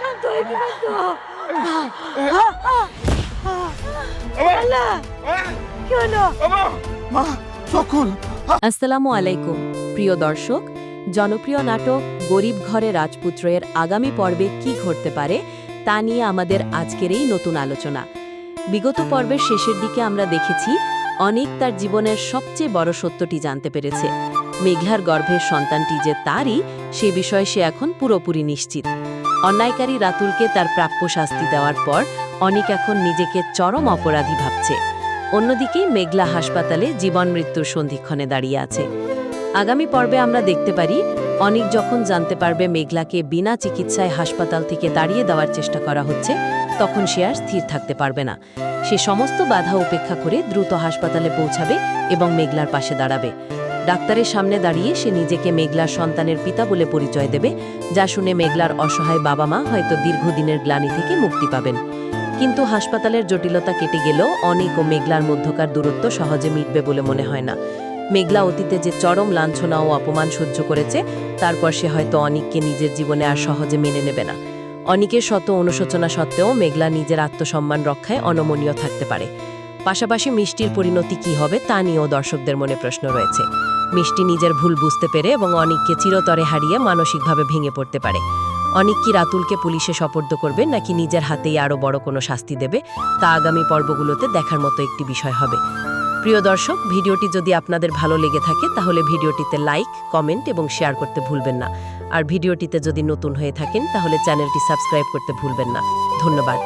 শান্ত হয়ে কি শান্ত কি হলো? মা সকল আসসালামু আলাইকুম প্রিয় দর্শক, জনপ্রিয় নাটক গরিব ঘরে রাজপুত্রের আগামী পর্বে কি ঘটতে পারে তা নিয়ে আমাদের আজকের এই নতুন আলোচনা। বিগত পর্বের শেষের দিকে আমরা দেখেছি অনেক তার জীবনের সবচেয়ে বড় সত্যটি জানতে পেরেছে। মেঘলার গর্ভের সন্তানটি যে তারই সে বিষয়ে সে এখন পুরোপুরি নিশ্চিত। অন্যায়কারী রাতুলকে তার প্রাপ্য শাস্তি দেওয়ার পর অনেক এখন নিজেকে চরম অপরাধী ভাবছে। অন্যদিকে মেঘলা হাসপাতালে জীবন মৃত্যুর সন্ধিক্ষণে দাঁড়িয়ে আছে। আগামী পর্বে আমরা দেখতে পারি অনেক যখন জানতে পারবে মেঘলাকে বিনা চিকিৎসায় হাসপাতাল থেকে তাড়িয়ে দেওয়ার চেষ্টা করা হচ্ছে, তখন সে আর স্থির থাকতে পারবে না। সে সমস্ত বাধা উপেক্ষা করে দ্রুত হাসপাতালে পৌঁছাবে এবং মেঘলার পাশে দাঁড়াবে। ডাক্তারের সামনে দাঁড়িয়ে সে নিজেকে মেঘলার সন্তানের পিতা বলে পরিচয় দেবে, যা শুনে মেঘলার অসহায় বাবা মা হয়তো দীর্ঘদিনের গ্লানি থেকে মুক্তি পাবেন। কিন্তু হাসপাতালের জটিলতা কেটে গেলেও অনেক ও মেঘলার মধ্যকার দূরত্ব সহজে মিটবে বলে মনে হয় না। মেঘলা অতীতে যে চরম লাঞ্ছনা ও অপমান সহ্য করেছে, তারপর সে হয়তো অনিককে নিজের জীবনে আর সহজে মেনে নেবে না। অনিকের শত অনুশোচনা সত্ত্বেও মেঘলা নিজের আত্মসম্মান রক্ষায় অনমনীয় থাকতে পারে। পাশাপাশি মিষ্টির পরিণতি কি হবে তা নিয়েও দর্শকদের মনে প্রশ্ন রয়েছে। মিষ্টি নিজের ভুল বুঝতে পেরে এবং অনিককে চিরতরে হারিয়ে মানসিকভাবে ভেঙে পড়তে পারে। অনিক কি রাতুলকে পুলিশে সোপর্দ করবে নাকি নিজের হাতেই আরও বড় কোনো শাস্তি দেবে, তা আগামী পর্বগুলোতে দেখার মতো একটি বিষয় হবে। প্রিয় দর্শক, ভিডিওটি যদি আপনাদের ভালো লেগে থাকে তাহলে ভিডিওটিতে লাইক, কমেন্ট এবং শেয়ার করতে ভুলবেন না। আর ভিডিওটিতে যদি নতুন হয়ে থাকেন তাহলে চ্যানেলটি সাবস্ক্রাইব করতে ভুলবেন না। ধন্যবাদ।